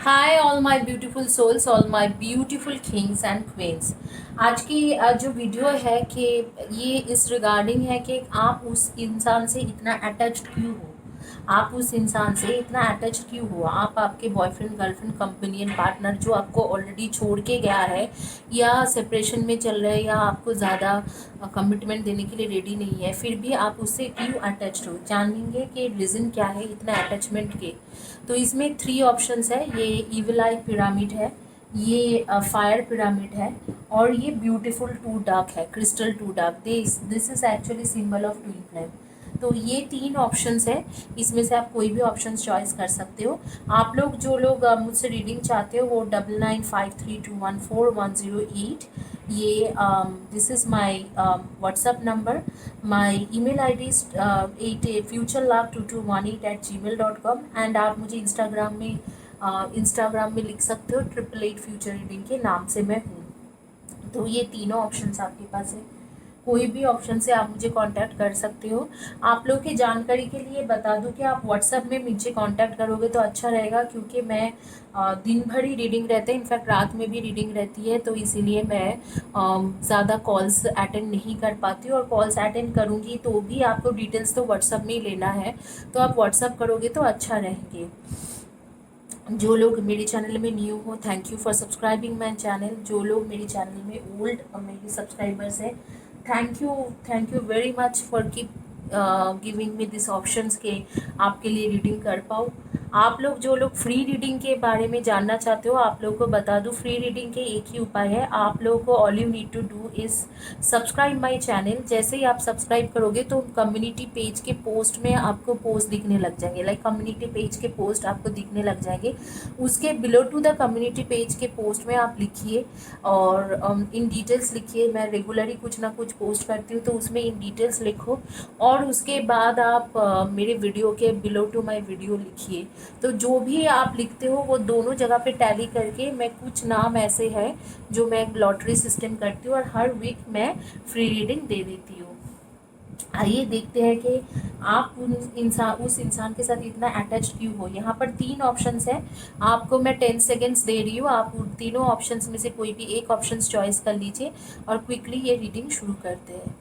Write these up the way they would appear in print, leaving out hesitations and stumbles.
Hi all my beautiful souls, all my beautiful kings and queens. आज की जो video है कि ये इस रिगार्डिंग है कि आप उस इंसान से इतना अटैच्ड क्यों हो। आप उस इंसान से इतना अटैच्ड क्यों हो। आप आपके बॉयफ्रेंड, गर्लफ्रेंड, कंपेनियन, पार्टनर जो आपको ऑलरेडी छोड़ के गया है या सेपरेशन में चल रहे हैं या आपको ज़्यादा कमिटमेंट देने के लिए रेडी नहीं है, फिर भी आप उससे क्यों अटैच्ड हो। जानेंगे कि रीज़न क्या है इतना अटैचमेंट के। तो इसमें 3 ऑप्शंस है। ये इविल आई पिरामिड है, ये फायर पिरामिड है, और ये ब्यूटीफुल टू डार्क है, crystal to dark. This is actually symbol of twin flame. तो ये 3 ऑप्शंस है, इसमें से आप कोई भी ऑप्शंस चॉइस कर सकते हो। आप लोग जो लोग मुझसे रीडिंग चाहते हो वो 9953214108, ये this is my WhatsApp number. My email I D is 88futurelove2218@gmail.com। And आप मुझे इंस्टाग्राम में लिख सकते हो 888future reading के नाम से मैं हूँ। तो ये तीनों ऑप्शंस आपके पास है, कोई भी ऑप्शन से आप मुझे कांटेक्ट कर सकते हो। आप लोग की जानकारी के लिए बता दूं कि आप व्हाट्सएप में मुझे कांटेक्ट करोगे तो अच्छा रहेगा, क्योंकि मैं दिन भर ही रीडिंग रहते हैं, इनफैक्ट रात में भी रीडिंग रहती है, तो इसीलिए मैं ज़्यादा कॉल्स अटेंड नहीं कर पाती हूँ। और कॉल्स अटेंड करूँगी तो भी आपको डिटेल्स तो व्हाट्सएप में ही लेना है, तो आप व्हाट्सएप करोगे तो अच्छा रहेंगे। जो लोग मेरे चैनल में न्यू हो, thank you for subscribing my channel. जो लोग मेरे चैनल में ओल्ड मेरे सब्सक्राइबर्स हैं, thank you very much for keep giving me this options के आपके लिए रीडिंग कर पाऊँ। आप लोग जो लोग फ्री रीडिंग के बारे में जानना चाहते हो, आप लोग को बता दूँ, फ्री रीडिंग के एक ही उपाय है। आप लोगों को all you need to do is subscribe my channel. जैसे ही आप सब्सक्राइब करोगे तो कम्युनिटी पेज के पोस्ट में आपको पोस्ट दिखने लग जाएंगे, लाइक कम्युनिटी पेज के पोस्ट आपको दिखने लग जाएंगे। उसके below to the community page के पोस्ट में आप लिखिए और इन डिटेल्स लिखिए। मैं रेगुलरली कुछ ना कुछ पोस्ट करती हूँ, तो उसमें इन डिटेल्स लिखो। और उसके बाद आप मेरे वीडियो के बिलो टू माई वीडियो लिखिए। तो जो भी आप लिखते हो वो दोनों जगह पे टैली करके, मैं कुछ नाम ऐसे हैं जो मैं लॉटरी सिस्टम करती हूँ और हर वीक मैं फ्री रीडिंग दे देती हूँ। आइए देखते हैं कि आप उस इंसान के साथ इतना अटैच क्यों हो। यहाँ पर 3 ऑप्शंस है, आपको मैं 10 सेकेंड्स दे रही हूँ। आप उन तीनों ऑप्शंस में से कोई भी एक ऑप्शंस चॉइस कर लीजिए और क्विकली ये रीडिंग शुरू करते हैं।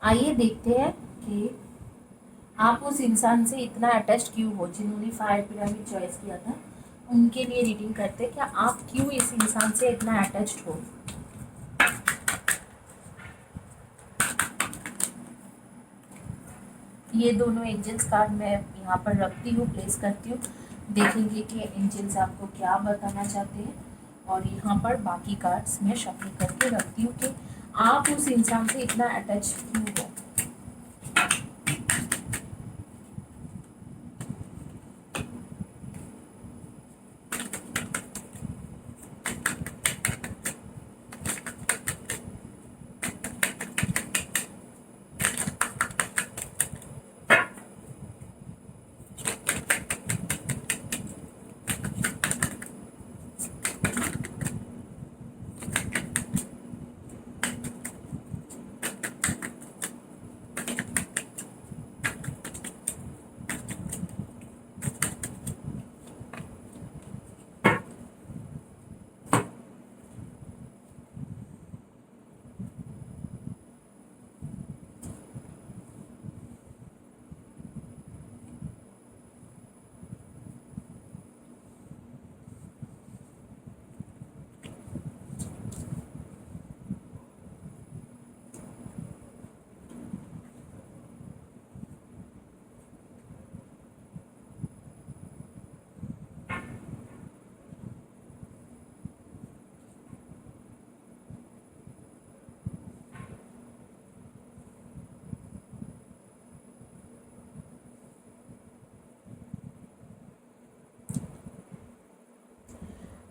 आइए देखते हैं कि आप उस इंसान से इतना अटैच क्यों हो। जिन्होंने फायर पिरामिड चॉइस किया था उनके लिए रीडिंग करते हैं, क्या आप क्यों इस इंसान से इतना अटैच्ड हो। ये दोनों एंजल्स कार्ड मैं यहाँ पर रखती हूँ, प्लेस करती हूँ। देखेंगे कि एंजल्स आपको क्या बताना चाहते हैं। और यहाँ पर बाकी कार्ड्स मैं शफल करके रखती हूँ कि आप उस इंसान से इतना अटैच क्यों हो।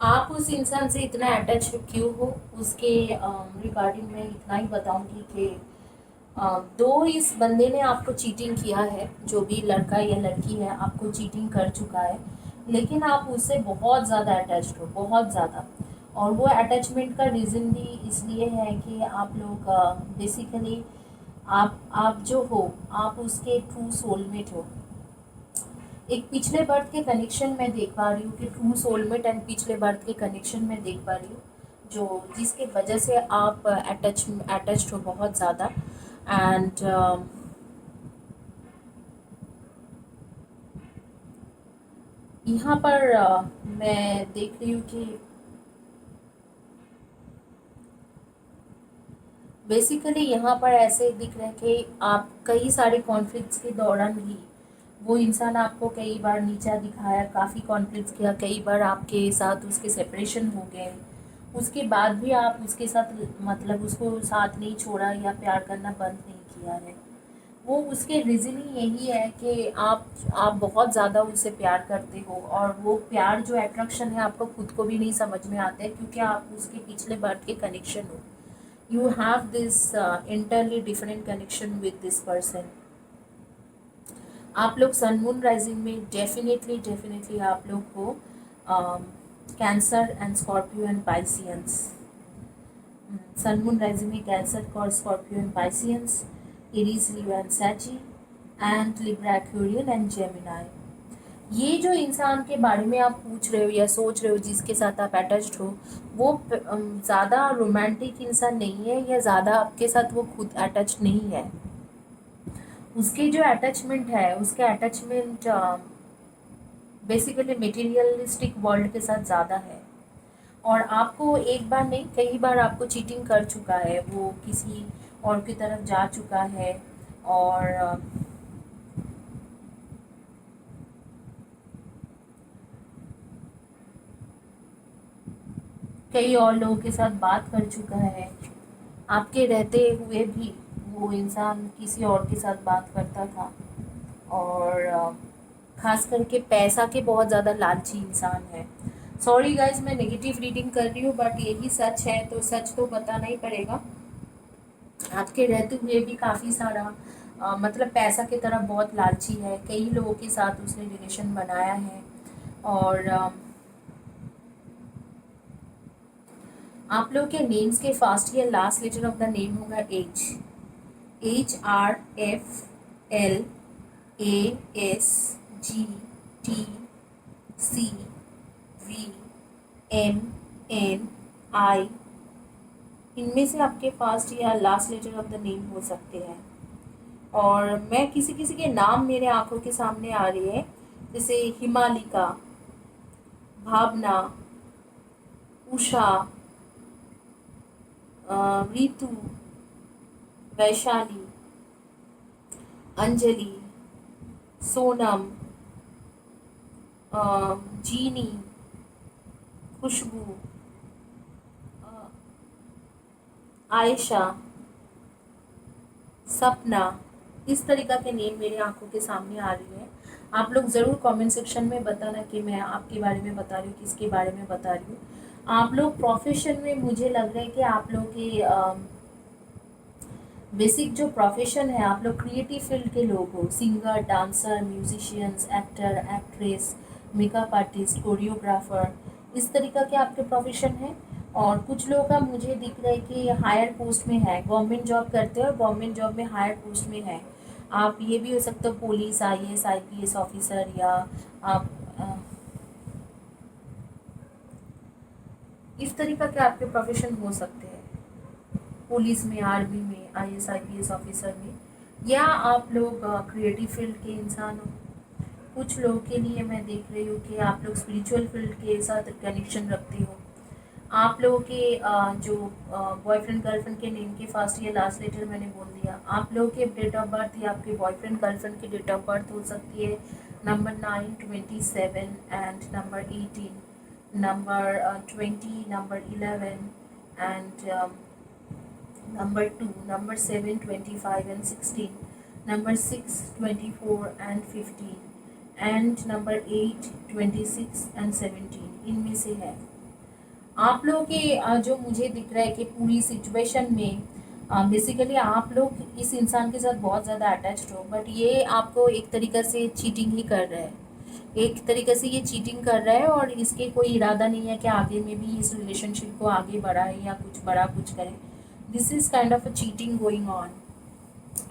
आप उस इंसान से इतना अटैच क्यों हो, उसके रिगार्डिंग मैं इतना ही बताऊंगी कि दो इस बंदे ने आपको चीटिंग किया है, जो भी लड़का या लड़की है आपको चीटिंग कर चुका है, लेकिन आप उससे बहुत ज़्यादा अटैच्ड हो, बहुत ज़्यादा। और वो अटैचमेंट का रीज़न भी इसलिए है कि आप लोग बेसिकली आप जो हो, आप उसके ट्रू सोलमेट हो। एक पिछले बर्थ के कनेक्शन में देख पा रही हूँ कि ट्रू सोलमेट एंड पिछले बर्थ के कनेक्शन में देख पा रही हूँ, जो जिसके वजह से आप अटैच्ड हो बहुत ज़्यादा। एंड यहाँ पर मैं देख रही हूँ कि बेसिकली यहाँ पर ऐसे दिख रहा है कि आप कई सारे कॉन्फ्लिक्ट्स के दौरान भी वो इंसान आपको कई बार नीचा दिखाया, काफ़ी कॉन्फ्लिक्ट्स किया, कई बार आपके साथ उसके सेपरेशन हो गए, उसके बाद भी आप उसके साथ मतलब उसको साथ नहीं छोड़ा या प्यार करना बंद नहीं किया है। वो उसके रीज़न ही यही है कि आप बहुत ज़्यादा उससे प्यार करते हो, और वो प्यार जो अट्रैक्शन है आपको खुद को भी नहीं समझ में आता है, क्योंकि आप उसके पिछले बर्थ के कनेक्शन हो। You have this entirely different connection with this person. आप लोग सन मून राइजिंग में डेफिनेटली डेफिनेटली आप लोग को Cancer and Scorpio and Pisceans, sun moon rising में कैंसर और Scorpio and Pisceans, Aries Leo and Sagi and Libra Aquarian and Gemini. ये जो इंसान के बारे में आप पूछ रहे हो या सोच रहे हो जिसके साथ आप अटैच्ड हो, वो ज़्यादा रोमांटिक इंसान नहीं है, या ज़्यादा आपके साथ वो खुद अटैच्ड नहीं है। उसके जो अटैचमेंट है, उसके अटैचमेंट बेसिकली मटेरियलिस्टिक वर्ल्ड के साथ ज़्यादा है, और आपको एक बार नहीं कई बार आपको चीटिंग कर चुका है, वो किसी और की तरफ जा चुका है, और कई और लोगों के साथ बात कर चुका है। आपके रहते हुए भी वो इंसान किसी और के साथ बात करता था, और खास करके पैसा के बहुत ज़्यादा लालची इंसान है। सॉरी गाइज, मैं नेगेटिव रीडिंग कर रही हूँ, बट यही सच है तो सच तो बताना ही पड़ेगा। आपके रहते हुए भी काफ़ी सारा मतलब पैसा की तरफ बहुत लालची है, कई लोगों के साथ उसने रिलेशन बनाया है, और आप लोग के नेम्स के फर्स्ट या last letter of the name होगा एच, HRFLASGTCVMNI। इनमें से आपके फर्स्ट या last letter of the name हो सकते हैं। और मैं किसी किसी के नाम मेरे आंखों के सामने आ रही है, जैसे हिमालिका, भावना, उषा, रीतु, वैशाली, अंजलि, सोनम, जीनी, खुशबू, आयशा, सपना। इस तरीक़ा के नेम मेरे आंखों के सामने आ रही है। आप लोग ज़रूर कमेंट सेक्शन में बताना कि मैं आपके बारे में बता रही हूँ, किसके बारे में बता रही हूँ। आप लोग प्रोफेशन में मुझे लग रहा है कि आप लोग के बेसिक जो प्रोफेशन है, आप लोग क्रिएटिव फील्ड के लोग हो, singer, dancer, musicians, actor, actress, makeup artist, choreographer, इस तरीक़ा के आपके प्रोफेशन हैं। और कुछ लोगों का मुझे दिख रहा है कि हायर पोस्ट में है, गवर्नमेंट जॉब करते हो और गवर्नमेंट जॉब में हायर पोस्ट में है। आप ये भी हो सकते हो पुलिस, IAS, IPS ऑफिसर, या आप इस तरीक़ा के आपके प्रोफेशन हो सकते हैं, पुलिस में, आर्मी में, IAS IPS ऑफिसर में, या आप लोग क्रिएटिव फील्ड के इंसान हो। कुछ लोगों के लिए मैं देख रही हूँ कि आप लोग स्पिरिचुअल फील्ड के साथ कनेक्शन रखते हो। आप लोगों के जो बॉयफ्रेंड गर्लफ्रेंड के नेम के फर्स्ट या लास्ट लेटर मैंने बोल दिया। आप लोगों के डेट ऑफ बर्थ या आपके बॉयफ्रेंड गर्लफ्रेंड की डेट ऑफ बर्थ हो सकती है number 9, 27 and number 18, number 20, number 11 and number 2, number 7, 25 and 16, number 6, 24 and 15, and number 8, 26 and 17। इनमें से है आप लोगों के जो मुझे दिख रहा है कि पूरी सिचुएशन में बेसिकली आप लोग इस इंसान के साथ बहुत ज़्यादा अटैच्ड हो, बट ये आपको एक तरीक़ा से चीटिंग ही कर रहा है। एक तरीके से ये चीटिंग कर रहा है और इसके कोई इरादा नहीं है कि आगे में भी इस रिलेशनशिप को आगे बढ़ाए या कुछ बड़ा कुछ करे। This is kind of a cheating going on,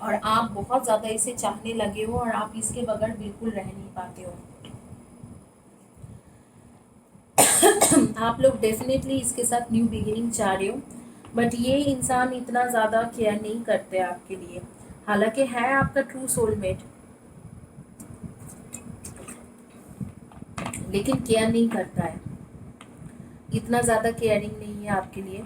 और आप बहुत ज़्यादा इसे चाहने लगे हो और आप इसके बगैर बिल्कुल रह नहीं पाते हो। आप लोग डेफिनेटली इसके साथ न्यू बिगिनिंग चाह रहे हो, बट ये इंसान इतना ज़्यादा केयर नहीं करते आपके लिए। हालांकि है आपका ट्रू सोलमेट, लेकिन केयर नहीं करता है, इतना ज़्यादा केयरिंग नहीं है आपके लिए।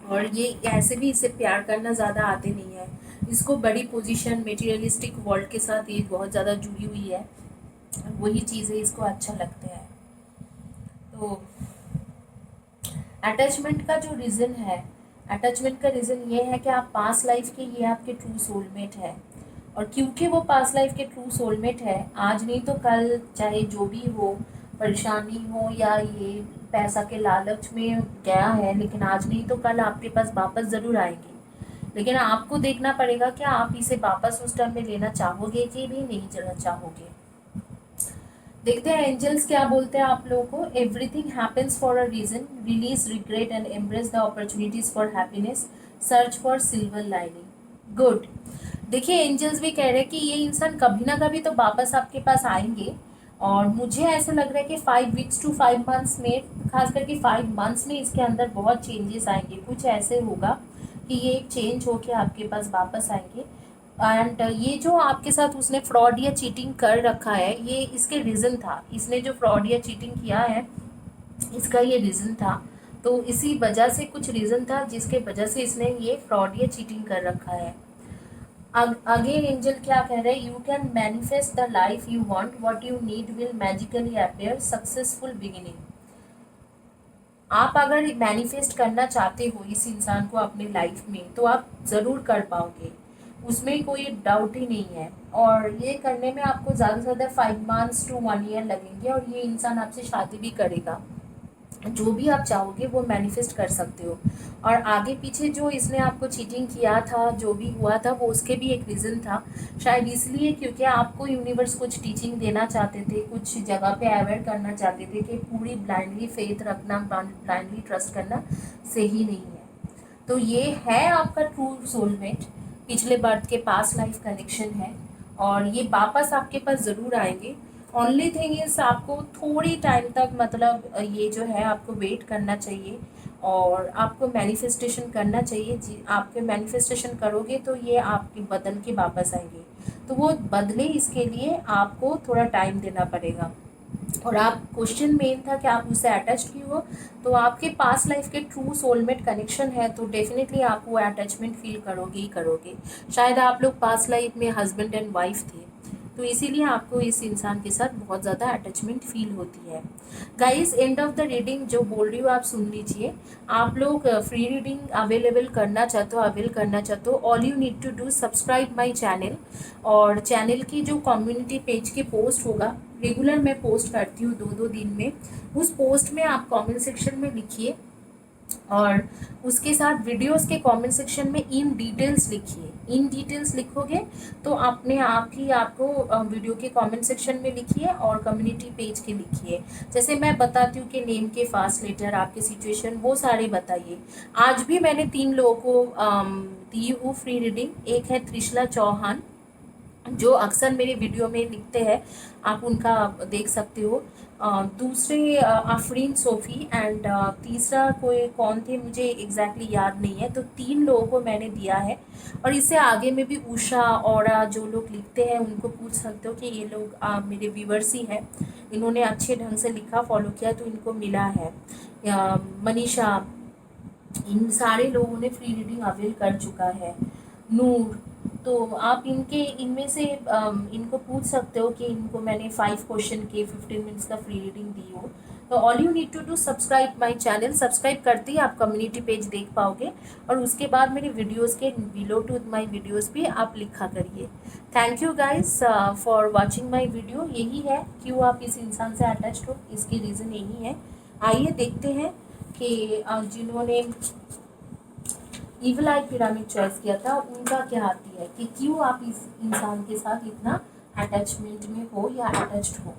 और ये ऐसे भी इसे प्यार करना ज़्यादा आते नहीं है। इसको बड़ी पोजीशन मेटीरियलिस्टिक वर्ल्ड के साथ ये बहुत ज़्यादा जुड़ी हुई है, वही चीज़ें इसको अच्छा लगता है। तो अटैचमेंट का जो रीज़न है, अटैचमेंट का रीज़न ये है कि आप पास्ट लाइफ के ये आपके ट्रू सोलमेट है, और क्योंकि वो पास्ट लाइफ के ट्रू सोलमेट है, आज नहीं तो कल चाहे जो भी हो, परेशानी हो या ये पैसा के लालच में गया है, लेकिन आज नहीं तो कल आपके पास वापस ज़रूर आएंगे। लेकिन आपको देखना पड़ेगा कि आप इसे वापस उस टाइम में लेना चाहोगे कि भी नहीं लेना चाहोगे। देखते हैं एंजल्स क्या बोलते हैं आप लोगों को। Everything happens for a reason, release regret and embrace the opportunities for happiness, search for silver lining. Good. देखिए एंजल्स भी कह रहे हैं कि ये इंसान कभी ना कभी तो वापस आपके पास आएंगे, और मुझे ऐसा लग रहा है कि 5 वीक्स टू 5 मंथ्स में, खास करके 5 मंथ्स में इसके अंदर बहुत चेंजेस आएंगे। कुछ ऐसे होगा कि ये एक चेंज होके आपके पास वापस आएंगे। एंड ये जो आपके साथ उसने फ्रॉड या चीटिंग कर रखा है, ये इसके रीज़न था। इसने जो फ्रॉड या चीटिंग किया है, इसका ये रीज़न था। तो इसी वजह से कुछ रीज़न था जिसके वजह से इसने ये फ्रॉड या चीटिंग कर रखा है। अगेन एंजल क्या कह रहे हैं, you can manifest the life you want, what you need will magically appear, successful beginning. आप अगर मैनिफेस्ट करना चाहते हो इस इंसान को अपने लाइफ में, तो आप ज़रूर कर पाओगे, उसमें कोई डाउट ही नहीं है। और ये करने में आपको ज़्यादा से ज़्यादा 5 मंथ्स टू 1 ईयर लगेंगे, और ये इंसान आपसे शादी भी करेगा। जो भी आप चाहोगे वो मैनिफेस्ट कर सकते हो। और आगे पीछे जो इसने आपको चीटिंग किया था, जो भी हुआ था, वो उसके भी एक रीज़न था। शायद इसलिए क्योंकि आपको यूनिवर्स कुछ टीचिंग देना चाहते थे, कुछ जगह पे अवेयर करना चाहते थे कि पूरी ब्लाइंडली फेथ रखना, ब्लाइंडली ट्रस्ट करना सही नहीं है। तो ये है आपका ट्रू सोलमेट, पिछले बर्थ के पास्ट लाइफ कनेक्शन है, और ये वापस आपके पास ज़रूर आएंगे। ओनली थिंग इज़ आपको थोड़ी टाइम तक, मतलब ये जो है आपको वेट करना चाहिए, और आपको मैनिफेस्टेशन करना चाहिए। जी, आपके मैनिफेस्टेशन करोगे तो ये आपके बदल के वापस आएंगे। तो वो बदले, इसके लिए आपको थोड़ा टाइम देना पड़ेगा। और आप, क्वेश्चन मेन था कि आप उससे अटैच क्यों हो, तो आपके पास्ट लाइफ के ट्रू सोलमेट कनेक्शन है, तो डेफिनेटली आप वो अटैचमेंट फील करोगे ही करोगे। शायद आप लोग पास्ट लाइफ में हस्बैंड एंड वाइफ थे, तो इसीलिए आपको इस इंसान के साथ बहुत ज़्यादा अटैचमेंट फील होती है। Guys, end of the reading जो बोल रही हूँ आप सुन लीजिए। आप लोग फ्री रीडिंग अवेलेबल करना चाहते हो, अवेल करना चाहते हो, all you need to do subscribe my channel. और चैनल की जो कम्युनिटी पेज के पोस्ट होगा, रेगुलर मैं पोस्ट करती हूँ 2-2 दिन में, उस पोस्ट में आप कमेंट सेक्शन में लिखिए, और उसके साथ वीडियोस के कमेंट सेक्शन में इन डिटेल्स लिखिए। इन डिटेल्स लिखोगे तो अपने आप ही आपको वीडियो के कमेंट सेक्शन में लिखिए और कम्युनिटी पेज के लिखिए। जैसे मैं बताती हूँ कि नेम के फास्ट लेटर, आपके सिचुएशन, वो सारे बताइए। आज भी मैंने 3 लोगों को दी हूँ फ्री रीडिंग। एक है त्रिशला चौहान, जो अक्सर मेरे वीडियो में लिखते हैं, आप उनका देख सकते हो। दूसरे आफरीन सोफ़ी, एंड तीसरा कोई कौन थे मुझे एग्जैक्टली याद नहीं है। तो 3 लोगों को मैंने दिया है, और इससे आगे में भी उषा और जो लोग लिखते हैं उनको पूछ सकते हो कि ये लोग मेरे व्यूवर्स ही हैं, इन्होंने अच्छे ढंग से लिखा, फॉलो किया, तो इनको मिला है। मनीषा, इन सारे लोगों ने फ्री रीडिंग अवेल कर चुका है। नूर, तो आप इनमें से इनको पूछ सकते हो कि इनको मैंने 5 क्वेश्चन के 15 मिनट्स का फ्री रीडिंग दी हो। तो all you need to do subscribe my channel. Subscribe करते ही आप कम्युनिटी पेज देख पाओगे, और उसके बाद मेरे वीडियोस के बिलो टू माय वीडियोस भी आप लिखा करिए। Thank you guys for watching my video. यही है क्यों आप इस इंसान से अटैच्ड हो, इसकी रीज़न यही है। आइए देखते हैं कि जिन्होंने ईवल आई पिरामिड चॉइस किया था उनका क्या आती है, कि क्यों आप इस इंसान के साथ इतना अटैचमेंट में हो या अटैच्ड हो।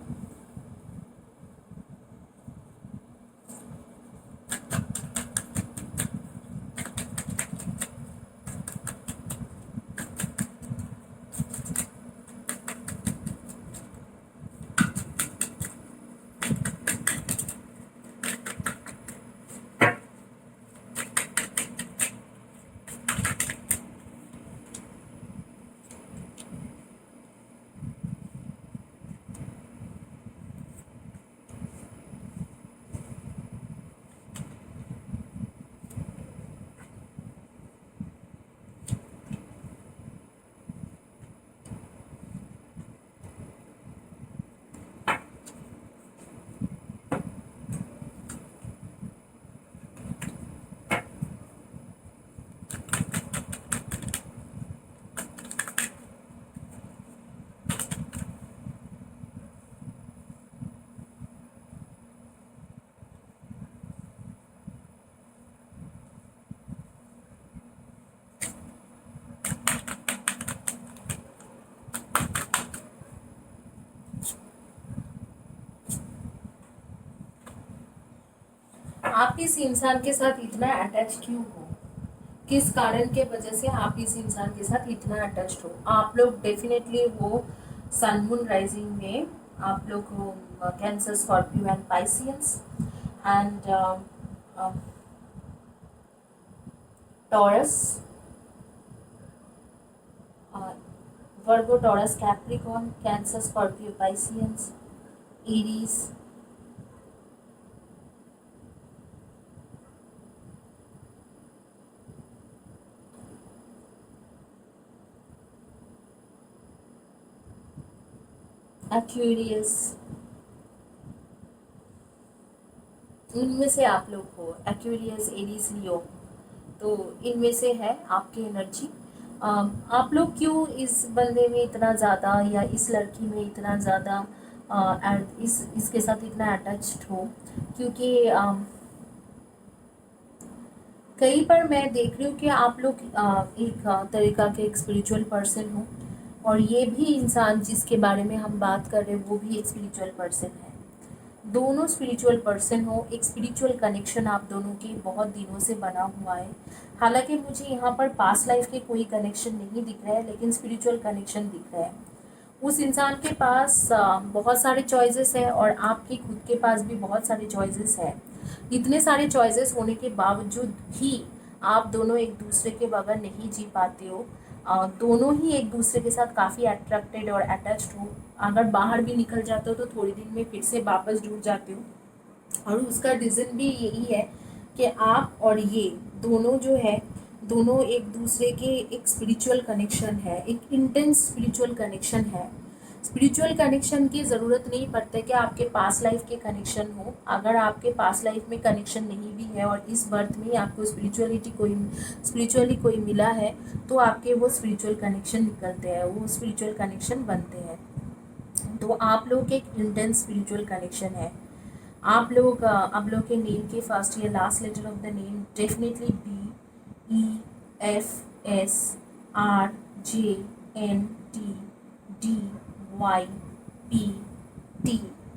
आप इस इंसान के साथ इतना अटैच क्यों हो, किस कारण के वजह से आप इस इंसान के साथ इतना अटैच्ड हो। आप लोग डेफिनेटली वो सन मून राइजिंग में आप लोग हो cancer, Scorpio and Pisceans and taurus, Virgo, taurus, Capricorn, cancer, Scorpio, Pisceans, Aries, Aquarius, इनमें से आप लोग हो एक्वेरियस, एरीज, लियो, तो इनमें से है आपकी एनर्जी। आप लोग क्यों इस बंदे में इतना ज़्यादा या इस लड़की में इतना ज़्यादा इसके साथ इतना अटैच्ड हो, क्योंकि कहीं पर मैं देख रही हूँ कि आप लोग एक तरीका के एक स्पिरिचुअल पर्सन हो, और ये भी इंसान जिसके बारे में हम बात कर रहे हैं वो भी एक स्पिरिचुअल पर्सन है। दोनों स्पिरिचुअल पर्सन हो, एक स्पिरिचुअल कनेक्शन आप दोनों के बहुत दिनों से बना हुआ है। हालांकि मुझे यहाँ पर पास्ट लाइफ के कोई कनेक्शन नहीं दिख रहा है, लेकिन स्पिरिचुअल कनेक्शन दिख रहा है। उस इंसान के पास बहुत सारे चॉइसेस है और आपके खुद के पास भी बहुत सारे चॉइसेस है। इतने सारे चॉइसेस होने के बावजूद भी आप दोनों एक दूसरे के बगैर नहीं जी पाते हो। दोनों ही एक दूसरे के साथ काफ़ी अट्रैक्टेड और अटैच्ड हो। अगर बाहर भी निकल जाते हो तो थोड़ी दिन में फिर से वापस जुड़ जाते हो, और उसका रीज़न भी यही है कि आप और ये दोनों जो है, दोनों एक दूसरे के एक स्पिरिचुअल कनेक्शन है, एक इंटेंस स्पिरिचुअल कनेक्शन है। स्पिरिचुअल कनेक्शन की ज़रूरत नहीं पड़ता कि आपके पास लाइफ के कनेक्शन हो। अगर आपके पास लाइफ में कनेक्शन नहीं भी है और इस बर्थ में आपको स्पिरिचुअली कोई मिला है, तो आपके वो स्पिरिचुअल कनेक्शन निकलते हैं, वो स्पिरिचुअल कनेक्शन बनते हैं। तो आप लोग के एक इंटेंस स्पिरिचुअल कनेक्शन है। आप लोग के नेम के फर्स्ट या last letter of the name definitely BEFSRJNTDYPT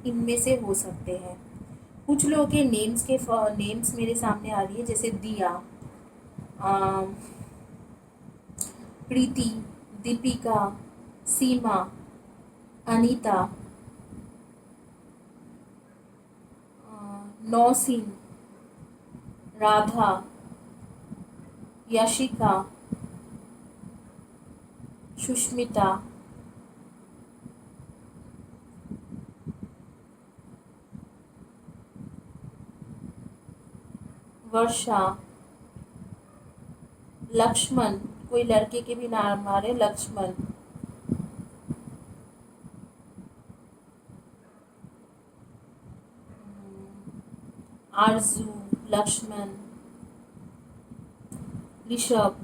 इनमें से हो सकते हैं। कुछ लोगों के नेम्स मेरे सामने आ रही है, जैसे दिया, प्रीति, दीपिका, सीमा, अनीता, नौसीन, राधा, यशिका, सुष्मिता, वर्षा, लक्ष्मण, कोई लड़के के भी नाम आ रहे, लक्ष्मण, आरजू, लक्ष्मण, ऋषभ,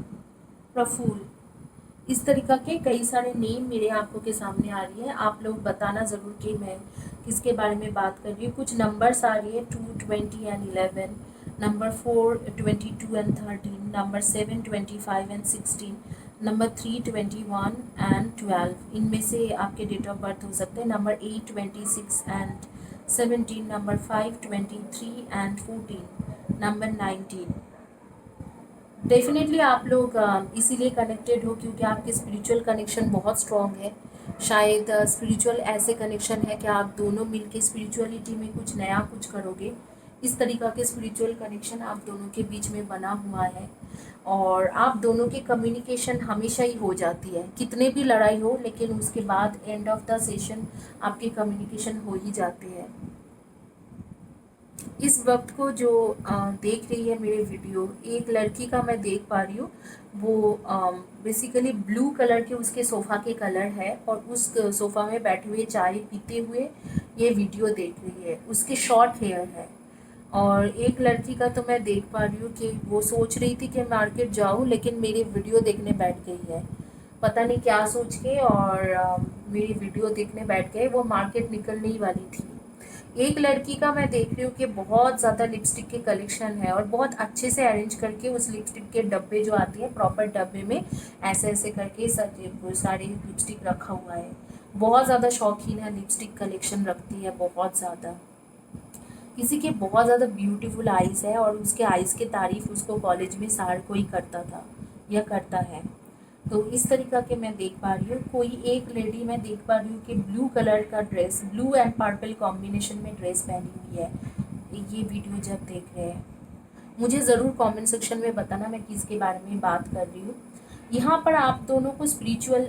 प्रफुल्ल, इस तरीका के कई सारे नेम मेरे आंखों के सामने आ रही है। आप लोग बताना ज़रूर कि मैं किसके बारे में बात कर रही हूँ। कुछ नंबर्स आ रही है 2, 20 and 11, number 4, 22 and 13, number 7, 25 and 16, number 3, 21 and 12, इनमें से आपके डेट ऑफ बर्थ हो सकते हैं। Number 8, 26 and 17, number 5, 23 and 14, number 19। Definitely आप लोग इसीलिए कनेक्टेड हो क्योंकि आपके स्पिरिचुअल कनेक्शन बहुत स्ट्रॉन्ग है। शायद स्पिरिचुअल ऐसे कनेक्शन है कि आप दोनों मिलके स्पिरिचुअलिटी में कुछ नया कुछ करोगे। इस तरीका के स्पिरिचुअल कनेक्शन आप दोनों के बीच में बना हुआ है, और आप दोनों की कम्युनिकेशन हमेशा ही हो जाती है। कितने भी लड़ाई हो, लेकिन उसके बाद एंड ऑफ द सेशन आपकी कम्युनिकेशन हो ही जाती है। इस वक्त को जो देख रही है मेरे वीडियो, एक लड़की का मैं देख पा रही हूँ। वो बेसिकली ब्लू कलर के उसके सोफ़ा के कलर है, और उस सोफ़ा में बैठे हुए चाय पीते हुए ये वीडियो देख रही है। उसके शॉर्ट हेयर है। और एक लड़की का तो मैं देख पा रही हूँ कि वो सोच रही थी कि मार्केट जाऊँ, लेकिन मेरी वीडियो देखने बैठ गई है। पता नहीं क्या सोच के, और मेरी वीडियो देखने बैठ गए। वो मार्केट निकलने ही वाली थी। एक लड़की का मैं देख रही हूँ कि बहुत ज़्यादा लिपस्टिक के कलेक्शन है, और बहुत अच्छे से अरेंज करके उस लिपस्टिक के डब्बे जो आती है प्रॉपर डब्बे में ऐसे ऐसे करके सारे लिपस्टिक रखा हुआ है। बहुत ज़्यादा शौकीन है, लिपस्टिक कलेक्शन रखती है बहुत ज़्यादा। किसी के बहुत ज़्यादा ब्यूटीफुल आइज़ है और उसके आइज़ की तारीफ़ उसको कॉलेज में हर कोई करता था या करता है। तो इस तरीक़ा के मैं देख पा रही हूँ। कोई एक लेडी मैं देख पा रही हूँ कि ब्लू कलर का dress, blue and purple combination में ड्रेस पहनी हुई है। ये वीडियो जब देख रहे हैं, मुझे ज़रूर कमेंट सेक्शन में बताना मैं किसके बारे में बात कर रही हूँ। यहाँ पर आप दोनों को स्पिरिचुअल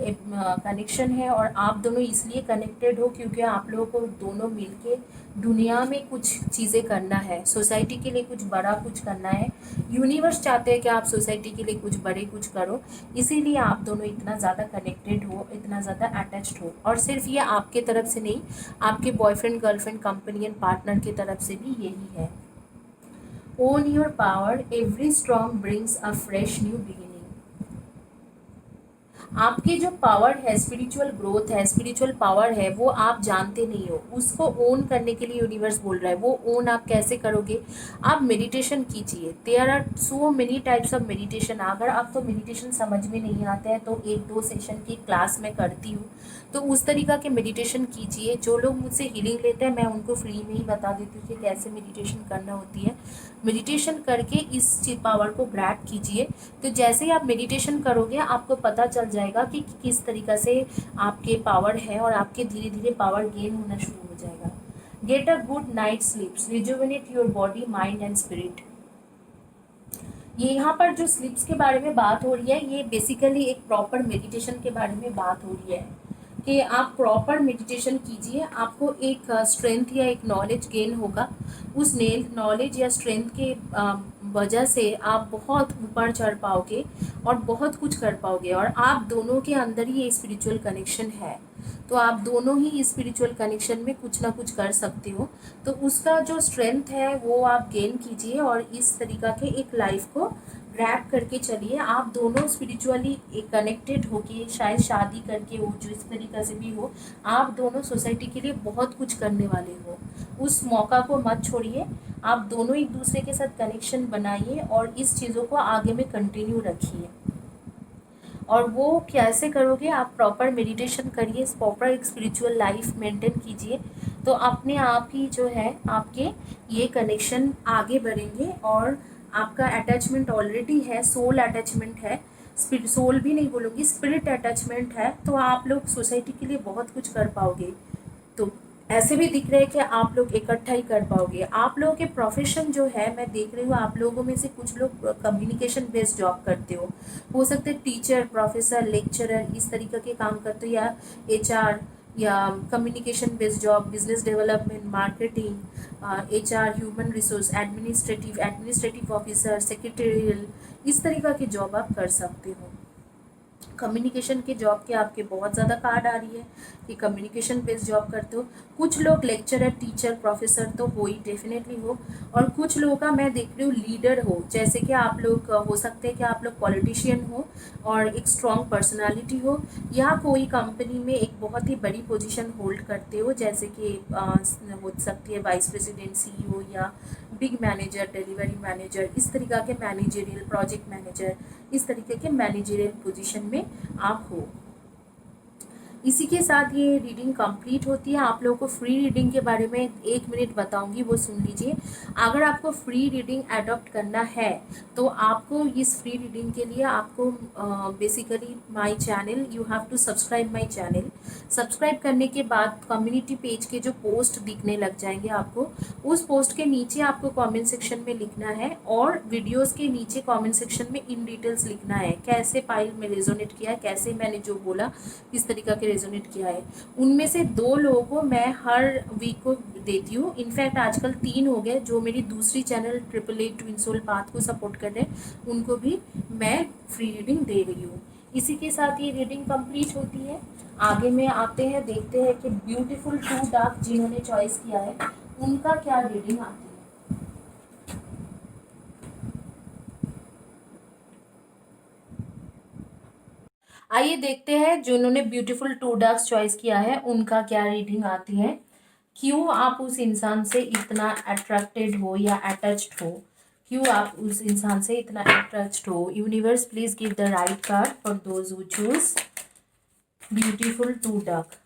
कनेक्शन है और आप दोनों इसलिए कनेक्टेड हो क्योंकि आप लोगों को दोनों मिलके दुनिया में कुछ चीज़ें करना है, सोसाइटी के लिए कुछ बड़ा कुछ करना है। यूनिवर्स चाहते हैं कि आप सोसाइटी के लिए कुछ बड़े कुछ करो, इसीलिए आप दोनों इतना ज़्यादा कनेक्टेड हो, इतना ज़्यादा अटैच्ड हो। और सिर्फ ये आपके तरफ से नहीं, आपके बॉयफ्रेंड गर्लफ्रेंड कंपेनियन पार्टनर की तरफ से भी यही है। Own your power. Every storm brings a fresh new beginning. आपकी जो पावर है, स्पिरिचुअल ग्रोथ है, स्पिरिचुअल पावर है, वो आप जानते नहीं हो। उसको ओन करने के लिए यूनिवर्स बोल रहा है। वो ओन आप कैसे करोगे? आप मेडिटेशन कीजिए। There are so many types of meditation. अगर आपको मेडिटेशन समझ में नहीं आता है तो 1-2 सेशन की क्लास मैं करती हूँ, तो उस तरीक़ा के मेडिटेशन कीजिए। जो लोग मुझसे हीलिंग लेते हैं, मैं उनको फ्री में ही बता देती हूँ कि कैसे मेडिटेशन करना होती है। मेडिटेशन करके इस पावर को ग्रैब कीजिए। तो जैसे ही आप मेडिटेशन करोगे, आपको पता चल जाएगा कि किस तरीक़ा से आपके पावर है और आपके धीरे धीरे पावर गेन होना शुरू हो जाएगा। Get a good night स्लीप्स, rejuvenate your body, mind and spirit. ये यहाँ पर जो स्लीप्स के बारे में बात हो रही है, ये बेसिकली एक प्रॉपर मेडिटेशन के बारे में बात हो रही है कि आप प्रॉपर मेडिटेशन कीजिए। आपको एक स्ट्रेंथ या एक नॉलेज गेन होगा। उस नॉलेज या स्ट्रेंथ के वजह से आप बहुत ऊपर चढ़ पाओगे और बहुत कुछ कर पाओगे। और आप दोनों के अंदर ही ये स्पिरिचुअल कनेक्शन है, तो आप दोनों ही स्पिरिचुअल कनेक्शन में कुछ ना कुछ कर सकते हो। तो उसका जो स्ट्रेंथ है वो आप गेन कीजिए और इस तरीक़ा के एक लाइफ को ग्रैब करके चलिए। आप दोनों स्पिरिचुअली कनेक्टेड होके, शायद शादी करके हो, जो इस तरीक़ा से भी हो, आप दोनों सोसाइटी के लिए बहुत कुछ करने वाले हो। उस मौका को मत छोड़िए। आप दोनों एक दूसरे के साथ कनेक्शन बनाइए और इस चीज़ों को आगे में कंटिन्यू रखिए। और वो कैसे करोगे? आप प्रॉपर मेडिटेशन करिए, प्रॉपर एक स्पिरिचुअल लाइफ मेंटेन कीजिए, तो अपने आप ही जो है आपके ये कनेक्शन आगे बढ़ेंगे। और आपका अटैचमेंट ऑलरेडी है, सोल अटैचमेंट है, सोल भी नहीं बोलूँगी, स्पिरिट अटैचमेंट है। तो आप लोग सोसाइटी के लिए बहुत कुछ कर पाओगे। तो ऐसे भी दिख रहा है कि आप लोग इकट्ठा ही कर पाओगे। आप लोगों के प्रोफेशन जो है, मैं देख रही हूँ आप लोगों में से कुछ लोग कम्युनिकेशन बेस्ड जॉब करते हो सकते हैं टीचर, प्रोफेसर, लेक्चरर, इस तरीके के काम करते हो, या एचआर या communication based job, business development, marketing, HR, human resource, administrative officer, secretarial, इस तरीक़ा की जॉब आप कर सकते हो। कम्युनिकेशन के जॉब के आपके बहुत ज़्यादा कार्ड आ रही है कि कम्युनिकेशन बेस्ड जॉब करते हो। कुछ लोग लेक्चरर, टीचर, प्रोफेसर तो हो ही, डेफिनेटली हो। और कुछ लोगों का मैं देख रही हूँ लीडर हो, जैसे कि आप लोग हो सकते हैं कि आप लोग पॉलिटिशियन हो और एक स्ट्रॉन्ग पर्सनालिटी हो, या कोई कंपनी में एक बहुत ही बड़ी पोजीशन होल्ड करते हो, जैसे कि हो सकती है वाइस प्रेसिडेंट, सीईओ, या बिग मैनेजर, डिलीवरी मैनेजर, इस तरीक़ा के मैनेजरियल, प्रोजेक्ट मैनेजर, इस तरीके के मैनेजरियल पोजीशन में आप हो। इसी के साथ ये रीडिंग कंप्लीट होती है। आप लोगों को फ्री रीडिंग के बारे में 1 मिनट बताऊंगी, वो सुन लीजिए। अगर आपको फ्री रीडिंग अडॉप्ट करना है तो आपको इस फ्री रीडिंग के लिए आपको basically my channel, you have to subscribe my channel. Subscribe करने के बाद कम्युनिटी पेज के जो पोस्ट दिखने लग जाएंगे आपको, उस पोस्ट के नीचे आपको कमेंट सेक्शन में लिखना है और वीडियोस के नीचे कमेंट सेक्शन में इन डिटेल्स लिखना है, कैसे पाइल में रेजोनेट किया है, कैसे मैंने जो बोला किस तरीका के रेजोनेट किया है। उनमें से 2 लोगों को मैं हर वीक को देती हूँ। इनफैक्ट आजकल 3 हो गए, जो मेरी दूसरी चैनल 888 ट्विन सोल पाथ को सपोर्ट कर रहे हैं, उनको भी मैं फ्री रीडिंग दे रही हूँ। इसी के साथ ये रीडिंग कंप्लीट होती है। आगे में आते हैं, देखते हैं कि ब्यूटीफुल टू डार्क जिन्होंने चॉइस किया है उनका क्या रीडिंग आती है। आइए देखते हैं जिन्होंने ब्यूटीफुल टू डार्क चॉइस किया है उनका क्या रीडिंग आती है। क्यों आप उस इंसान से इतना अट्रैक्टेड हो या अटैच्ड हो, क्यों आप उस इंसान से इतना अटैच्ड हो। Universe please give the right card for those who choose beautiful to dark.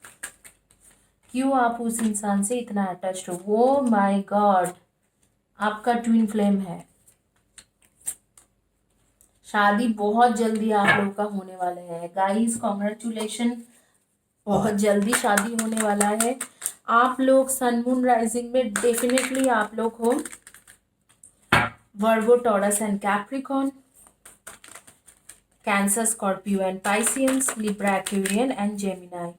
क्यों आप उस इंसान से इतना अटैच्ड हो। ओ माय गॉड, आपका ट्विन फ्लेम है। शादी बहुत जल्दी आप लोगों का होने वाला है गाइस, कॉन्ग्रेचुलेशन। बहुत जल्दी शादी होने वाला है। आप लोग सन मून राइजिंग में डेफिनेटली आप लोग हो Virgo, Taurus and Capricorn, Cancer, Scorpio and Pisceans, Libra, Aquarian and Gemini.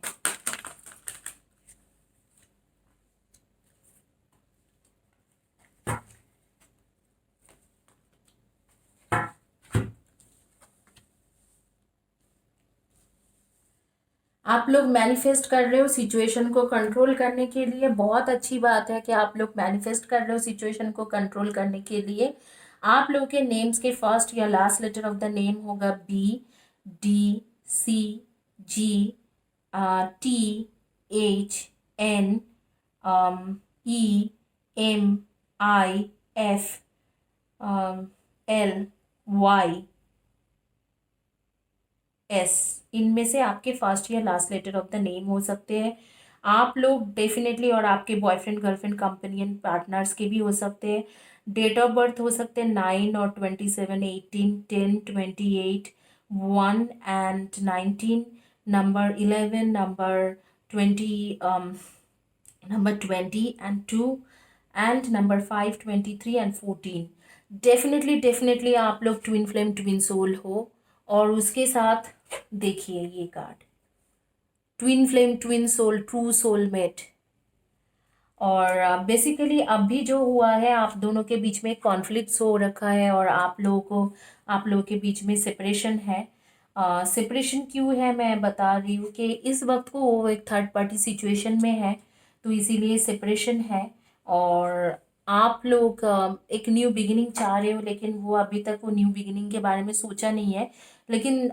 आप लोग मैनिफेस्ट कर रहे हो सिचुएशन को कंट्रोल करने के लिए। बहुत अच्छी बात है कि आप लोग मैनिफेस्ट कर रहे हो सिचुएशन को कंट्रोल करने के लिए। आप लोग के नेम्स के फर्स्ट या last letter of the name होगा B, D, C, G, T, H, N, E, M, I, F, L, Y, S. इनमें से आपके फर्स्ट या last letter of the name हो सकते हैं। आप लोग डेफिनेटली, और आपके बॉयफ्रेंड, गर्लफ्रेंड, कंपेनियन, पार्टनर्स के भी हो सकते हैं। डेट ऑफ बर्थ हो सकते हैं 9 और 27, 18, 10, 28, 1 and 19, number 11, number 20, number 20 and 2, and number 5, 23 and 14। Definitely definitely आप लोग ट्विन फ्लेम, ट्विन सोल हो। और उसके साथ देखिए ये card, twin flame, twin soul, true soulmate. और बेसिकली अभी जो हुआ है, आप दोनों के बीच में कॉन्फ्लिक्ट्स हो रखा है और आप लोगों के बीच में सेपरेशन है। सेपरेशन क्यों है मैं बता रही हूँ कि इस वक्त को वो एक थर्ड पार्टी सिचुएशन में है, तो इसीलिए सेपरेशन है। और आप लोग एक न्यू बिगिनिंग चाह रहे हो, लेकिन वो अभी तक वो न्यू बिगिनिंग के बारे में सोचा नहीं है। लेकिन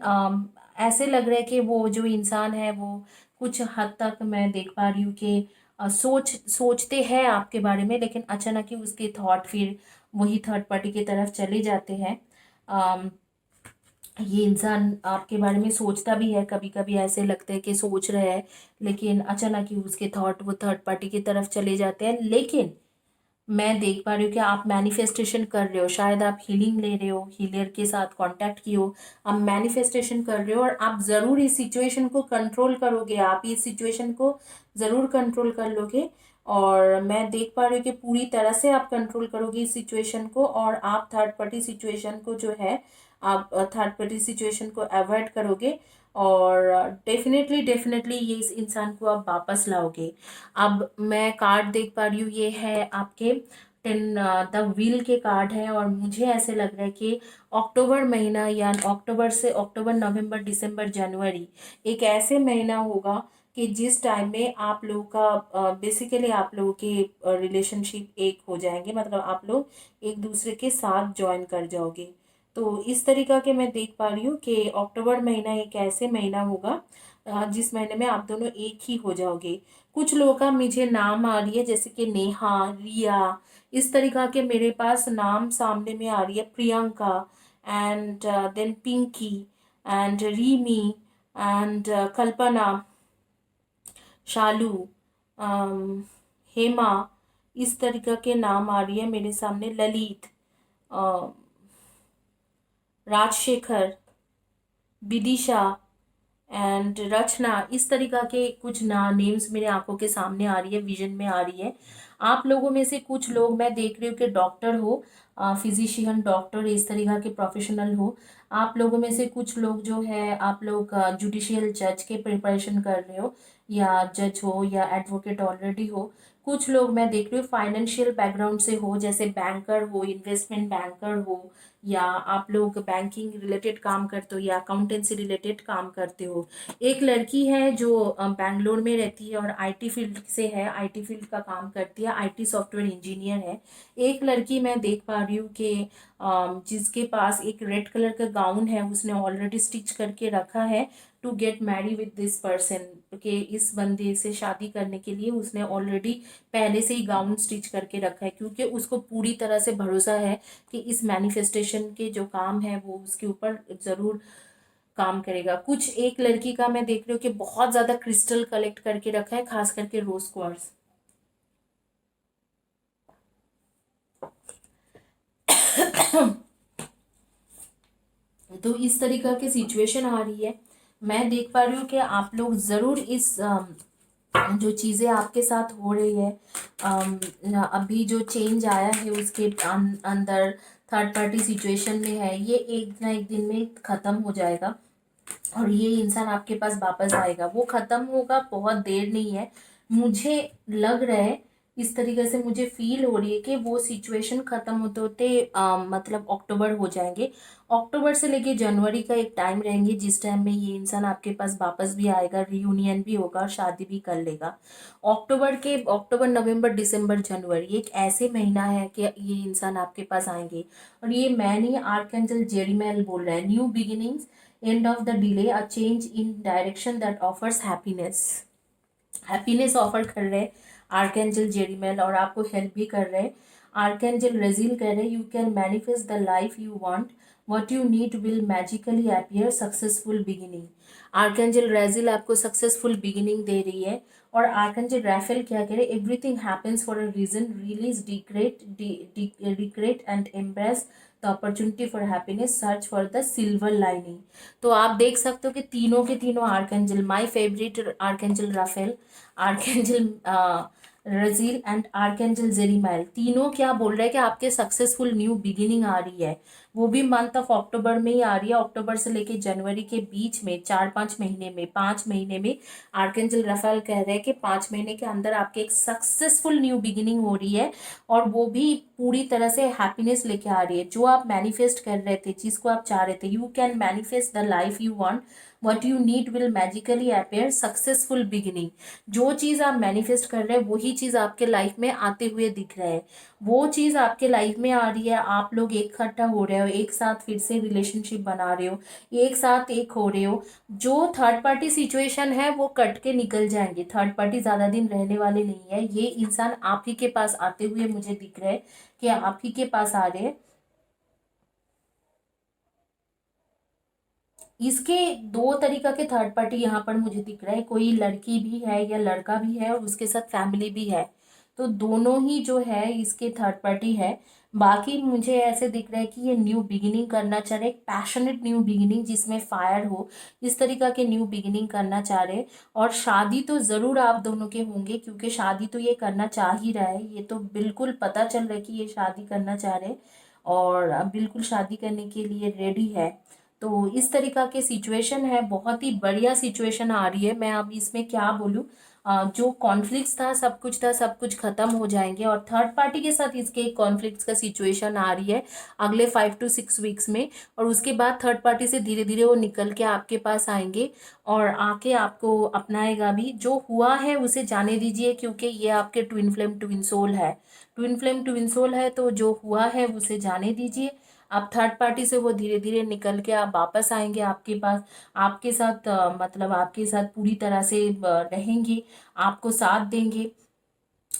ऐसे लग रहा है कि वो जो इंसान है वो कुछ हद तक मैं देख पा रही हूँ कि सोचते हैं आपके बारे में, लेकिन अचानक ही उसके थॉट फिर वही थर्ड पार्टी की तरफ चले जाते हैं। अम, ये इंसान आपके बारे में सोचता भी है, कभी कभी ऐसे लगता है कि सोच रहे हैं, लेकिन अचानक ही उसके थॉट वो थर्ड पार्टी की तरफ चले जाते हैं। लेकिन मैं देख पा रही हूँ कि आप मैनिफेस्टेशन कर रहे हो, शायद आप हीलिंग ले रहे हो, हीलर के साथ कांटेक्ट किए हो, आप मैनिफेस्टेशन कर रहे हो और आप ज़रूर इस सिचुएशन को कंट्रोल करोगे। आप इस सिचुएशन को ज़रूर कंट्रोल कर लोगे। और मैं देख पा रही हूँ कि पूरी तरह से आप कंट्रोल करोगे इस सिचुएशन को, और आप थर्ड पार्टी सिचुएशन को जो है, आप थर्ड पार्टी सिचुएशन को अवॉइड करोगे। और डेफिनेटली डेफिनेटली ये इस इंसान को आप वापस लाओगे। अब मैं कार्ड देख पा रही हूँ, ये है आपके 10 द व्हील के कार्ड है। और मुझे ऐसे लग रहा है कि अक्टूबर महीना, या अक्टूबर से अक्टूबर, नवंबर, दिसंबर, जनवरी एक ऐसे महीना होगा कि जिस टाइम में आप लोगों का बेसिकली आप लोगों के रिलेशनशिप एक हो जाएंगे, मतलब आप लोग एक दूसरे के साथ ज्वाइन कर जाओगे। तो इस तरीका के मैं देख पा रही हूँ कि अक्टूबर महीना एक ऐसे महीना होगा जिस महीने में आप दोनों एक ही हो जाओगे। कुछ लोगों का मुझे नाम आ रही है, जैसे कि नेहा, रिया, इस तरीका के मेरे पास नाम सामने में आ रही है। Priyanka and then Pinky and Rimi and Kalpana, Shalu, um, Hema, इस तरीका के नाम आ रही है मेरे सामने। ललित, अ, राजशेखर, विदिशा एंड रचना, इस तरीका के कुछ ना नेम्स मेरे आंखों के सामने आ रही है, विजन में आ रही है। आप लोगों में से कुछ लोग मैं देख रही हूँ कि डॉक्टर हो, फिजिशियन, डॉक्टर, इस तरीका के प्रोफेशनल हो। आप लोगों में से कुछ लोग जो है, आप लोग जुडिशियल जज के प्रिपरेशन कर रहे हो, या जज हो या एडवोकेट ऑलरेडी हो। कुछ लोग मैं देख रही हूँ फाइनेंशियल बैकग्राउंड से हो, जैसे बैंकर हो, इन्वेस्टमेंट बैंकर हो, या आप लोग बैंकिंग रिलेटेड काम करते हो, या अकाउंटेंसी रिलेटेड काम करते हो। एक लड़की है जो बैंगलोर में रहती है और आईटी फील्ड से है, आईटी फील्ड का काम करती है, आईटी सॉफ्टवेयर इंजीनियर है। एक लड़की मैं देख पा रही हूँ कि जिसके पास एक रेड कलर का गाउन है, उसने ऑलरेडी स्टिच करके रखा है to get marry with this person, कि इस बंदे से शादी करने के लिए उसने ऑलरेडी पहले से ही गाउन स्टिच करके रखा है, क्योंकि उसको पूरी तरह से भरोसा है कि इस मैनिफेस्टेशन के जो काम है वो उसके ऊपर ज़रूर काम करेगा। कुछ एक लड़की का मैं देख रही हूँ कि बहुत ज़्यादा क्रिस्टल कलेक्ट करके रखा है, खास करके रोज क्वार्ट्ज। तो इस तरीका की सिचुएशन आ रही है। मैं देख पा रही हूँ कि आप लोग ज़रूर इस जो चीज़ें आपके साथ हो रही है, अभी जो चेंज आया है उसके अंदर थर्ड पार्टी सिचुएशन में है, ये एक ना एक दिन में ख़त्म हो जाएगा और ये इंसान आपके पास वापस आएगा। वो ख़त्म होगा, बहुत देर नहीं है। मुझे लग रहा है, इस तरीके से मुझे फील हो रही है कि वो सिचुएशन ख़त्म होते होते मतलब अक्टूबर हो जाएंगे। अक्टूबर से लेके जनवरी का एक टाइम रहेंगे जिस टाइम में ये इंसान आपके पास वापस भी आएगा, रियूनियन भी होगा और शादी भी कर लेगा। अक्टूबर नवंबर दिसंबर जनवरी एक ऐसे महीना है कि ये इंसान आपके पास आएंगे। और ये मैं नहीं, आर्कएंजल जेरिमैल बोल रहा है, new beginnings, end of the delay, a change in direction that offers happiness. Happiness offer कर रहे हैं आर्कएंजल जेरिमैल, और आपको हेल्प भी कर रहे हैं। आर्कएंजल रेजिल कह रहे हैं, you can manifest the life you want, what you need will magically appear, successful beginning. Archangel Raziel आपको सक्सेसफुल बिगिनिंग दे रही है। और आर्कएंजल राफेल क्या कह रहे हैं, everything happens for a reason, release डिक्रेट and embrace the opportunity for happiness, search for the silver lining. तो आप देख सकते हो कि तीनों के तीनों archangel, my favourite archangel Raphael, archangel Raziel and archangel Jeremiel, तीनों क्या बोल रहे हैं कि आपके सक्सेसफुल न्यू बिगिनिंग आ रही है। वो भी मंथ ऑफ अक्टूबर में ही आ रही है। अक्टूबर से लेके जनवरी के बीच में 4-5 महीने में, 5 महीने में आर्कएंजल राफेल कह रहे हैं कि 5 महीने के अंदर आपके एक सक्सेसफुल न्यू बिगिनिंग हो रही है। और वो भी पूरी तरह से हैप्पीनेस लेके आ रही है। जो आप मैनिफेस्ट कर रहे थे, जिसको आप चाह रहे थे, you can manifest the life you want, what you need will magically appear, successful beginning. जो चीज़ आप मैनिफेस्ट कर रहे हैं वही चीज़ आपके लाइफ में आते हुए दिख रहा है। वो चीज़ आपके लाइफ में आ रही है। आप लोग इकट्ठा हो रहे हो, एक साथ फिर से रिलेशनशिप बना रहे हो, एक साथ एक हो रहे हो। जो थर्ड पार्टी सिचुएशन है वो कट के निकल जाएंगे। थर्ड पार्टी ज़्यादा दिन रहने वाले नहीं है। ये इंसान आप ही के पास आते हुए मुझे दिख रहा है कि आप ही के पास आ रहे हैं। इसके दो तरीका के थर्ड पार्टी यहाँ पर मुझे दिख रहा है, कोई लड़की भी है या लड़का भी है और उसके साथ फैमिली भी है। तो दोनों ही जो है इसके थर्ड पार्टी है। बाकी मुझे ऐसे दिख रहा है कि ये न्यू बिगिनिंग करना चाह रहे, एक पैशनेट न्यू बिगिनिंग जिसमें फायर हो, इस तरीका के न्यू बिगिनिंग करना चाह रहे। और शादी तो ज़रूर आप दोनों के होंगे, क्योंकि शादी तो ये करना चाह ही रहा है। ये तो बिल्कुल पता चल रहा है कि ये शादी करना चाह रहे और बिल्कुल शादी करने के लिए रेडी है। तो इस तरीका के सिचुएशन है, बहुत ही बढ़िया सिचुएशन आ रही है। मैं अब इसमें क्या बोलूँ, जो कॉन्फ्लिक्ट्स था, सब कुछ था, सब कुछ खत्म हो जाएंगे। और थर्ड पार्टी के साथ इसके एक कॉन्फ्लिक्ट्स का सिचुएशन आ रही है अगले 5 to 6 वीक्स में। और उसके बाद थर्ड पार्टी से धीरे धीरे वो निकल के आपके पास आएंगे और आके आपको अपनाएगा भी। जो हुआ है उसे जाने दीजिए, क्योंकि ये आपके ट्विन फ्लेम ट्विन सोल है। ट्विन फ्लेम ट्विन सोल है, तो जो हुआ है उसे जाने दीजिए। अब थर्ड पार्टी से वो धीरे धीरे निकल के आप वापस आएंगे आपके पास, आपके साथ मतलब आपके साथ पूरी तरह से रहेंगे, आपको साथ देंगे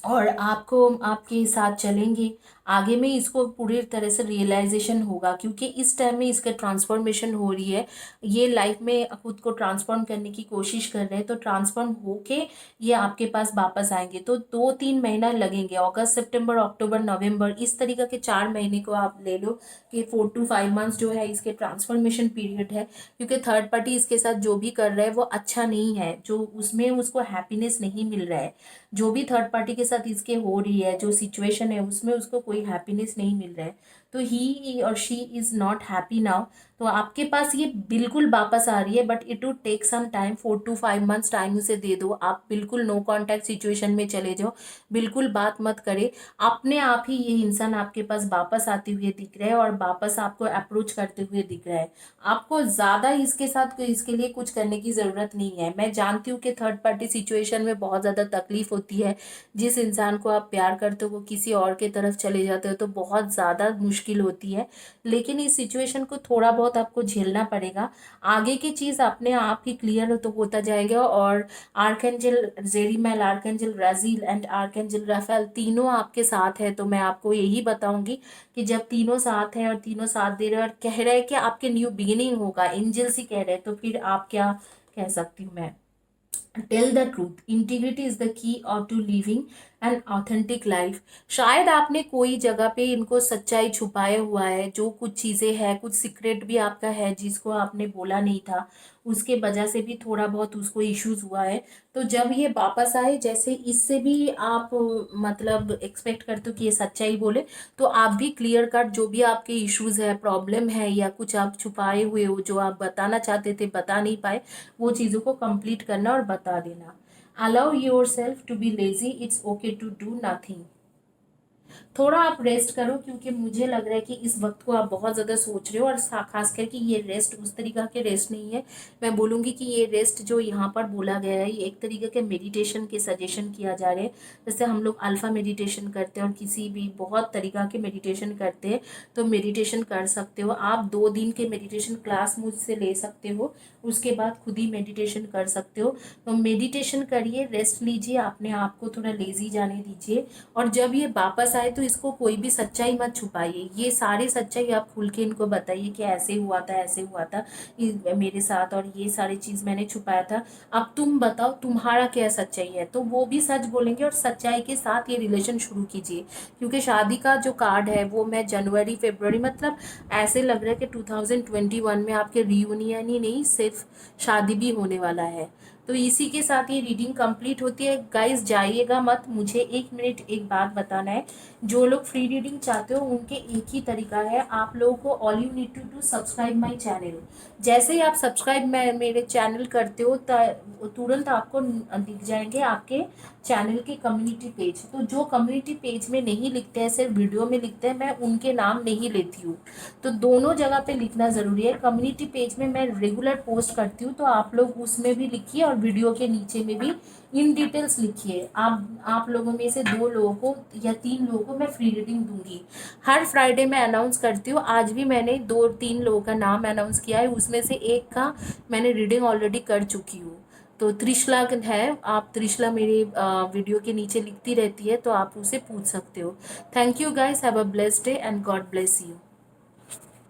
और आपको आपके साथ चलेंगे। आगे में इसको पूरी तरह से रियलाइजेशन होगा, क्योंकि इस टाइम में इसका ट्रांसफॉर्मेशन हो रही है। ये लाइफ में खुद को ट्रांसफॉर्म करने की कोशिश कर रहे हैं, तो ट्रांसफॉर्म होके ये आपके पास वापस आएंगे। तो 2-3 महीना लगेंगे, अगस्त सितंबर अक्टूबर नवंबर, इस तरीके के 4 महीने को आप ले लो कि 4 to 5 मंथ्स जो है इसके ट्रांसफॉर्मेशन पीरियड है। क्योंकि थर्ड पार्टी इसके साथ जो भी कर रहा है वो अच्छा नहीं है, जो उसमें उसको हैप्पीनेस नहीं मिल रहा है। जो भी थर्ड पार्टी के साथ इसके हो रही है, जो सिचुएशन है, उसमें उसको कोई हैप्पीनेस नहीं मिल रहा है। तो ही और she is not happy now. तो आपके पास ये बिल्कुल वापस आ रही है, but it would take some time, 4 to 5 months time उसे दे दो। आप बिल्कुल नो कांटेक्ट सिचुएशन में चले जाओ, बिल्कुल बात मत करे। अपने आप ही ये इंसान आपके पास वापस आते हुए दिख रहा है और वापस आपको अप्रोच करते हुए दिख रहा है। आपको ज़्यादा इसके साथ इसके लिए कुछ करने की ज़रूरत नहीं है। मैं जानती हूँ कि थर्ड पार्टी सिचुएशन में बहुत ज़्यादा तकलीफ होती है। जिस इंसान को आप प्यार करते हो वो किसी और के तरफ चले जाते हो तो बहुत ज़्यादा मुश्किल होती है। लेकिन इस सिचुएशन को थोड़ा बहुत आपको झेलना पड़ेगा। आगे की चीज़ अपने आप ही क्लियर तो होता जाएगा। और archangel Jeremiel, archangel Raziel and archangel Raphael तीनों आपके साथ है। तो मैं आपको यही बताऊंगी कि जब तीनों साथ हैं और तीनों साथ दे रहे हैं और कह रहे हैं कि आपके न्यू बिगिनिंग होगा, एंजल्स ही कह रहे हैं, तो फिर आप क्या कह सकती हूँ मैं। Tell the truth, integrity is the key और to living an authentic life. शायद आपने कोई जगह पे इनको सच्चाई छुपाया हुआ है, जो कुछ चीज़ें हैं, कुछ सीक्रेट भी आपका है जिसको आपने बोला नहीं था, उसके वजह से भी थोड़ा बहुत उसको इश्यूज हुआ है। तो जब ये वापस आए, जैसे इससे भी आप मतलब एक्सपेक्ट करते हो कि ये सच्चाई बोले, तो आप भी क्लियर कट जो भी आपके इश्यूज है, प्रॉब्लम है, या कुछ आप छुपाए हुए हो जो आप बताना चाहते थे बता नहीं पाए, वो चीज़ों को कंप्लीट करना और बता देना। Allow yourself to be lazy, it's okay to do nothing. थोड़ा आप रेस्ट करो, क्योंकि मुझे लग रहा है कि इस वक्त को आप बहुत ज़्यादा सोच रहे हो, और खास करके ये रेस्ट उस तरीका के रेस्ट नहीं है। मैं बोलूँगी कि ये रेस्ट जो यहाँ पर बोला गया है, ये एक तरीके के मेडिटेशन के सजेशन किया जा रहे हैं। जैसे हम लोग अल्फा मेडिटेशन करते हैं और किसी भी बहुत तरीका के मेडिटेशन करते हैं, तो मेडिटेशन कर सकते हो आप। 2 दिन के मेडिटेशन क्लास मुझसे ले सकते हो, उसके बाद खुद ही मेडिटेशन कर सकते हो। तो मेडिटेशन करिए, रेस्ट लीजिए, अपने आप को थोड़ा लेजी जाने दीजिए। और जब ये वापस आए तो इसको कोई भी सच्चाई मत छुपाइए, ये सारे सच्चाई आप खुल के इनको बताइए कि ऐसे हुआ था, ऐसे हुआ था मेरे साथ, और ये सारी चीज़ मैंने छुपाया था। अब तुम बताओ तुम्हारा क्या सच्चाई है, तो वो भी सच बोलेंगे, और सच्चाई के साथ ये रिलेशन शुरू कीजिए। क्योंकि शादी का जो कार्ड है वो मैं जनवरी फरवरी, मतलब ऐसे लग रहा है कि 2021 में आपके रियूनियन ही नहीं, सिर्फ शादी भी होने वाला है। तो इसी के साथ ये रीडिंग कंप्लीट होती है। गाइस जाइएगा मत, मुझे 1 मिनट एक बात बताना है। जो लोग फ्री रीडिंग चाहते हो उनके एक ही तरीका है, आप लोगों को all you need to do subscribe my channel. जैसे ही आप सब्सक्राइब मेरे चैनल करते हो तुरंत आपको दिख जाएंगे आपके चैनल के कम्युनिटी पेज। तो जो कम्युनिटी पेज में नहीं लिखते हैं, सिर्फ वीडियो में लिखते हैं, मैं उनके नाम नहीं लेती हूँ। तो दोनों जगह पे लिखना ज़रूरी है। कम्युनिटी पेज में मैं रेगुलर पोस्ट करती हूँ, तो आप लोग उसमें भी लिखिए, और वीडियो के नीचे में भी इन डिटेल्स लिखिए। आप लोगों में से 2 लोगों को या 3 लोगों को मैं फ्री रीडिंग दूंगी। हर फ्राइडे मैं अनाउंस करती हूँ। आज भी मैंने 2-3 लोगों का नाम अनाउंस किया है, उसमें से एक का मैंने रीडिंग ऑलरेडी कर चुकी हूँ। तो त्रिशला है, आप त्रिशला मेरी वीडियो के नीचे लिखती रहती है, तो आप उसे पूछ सकते हो। Thank you guys, have a blessed day and God bless you.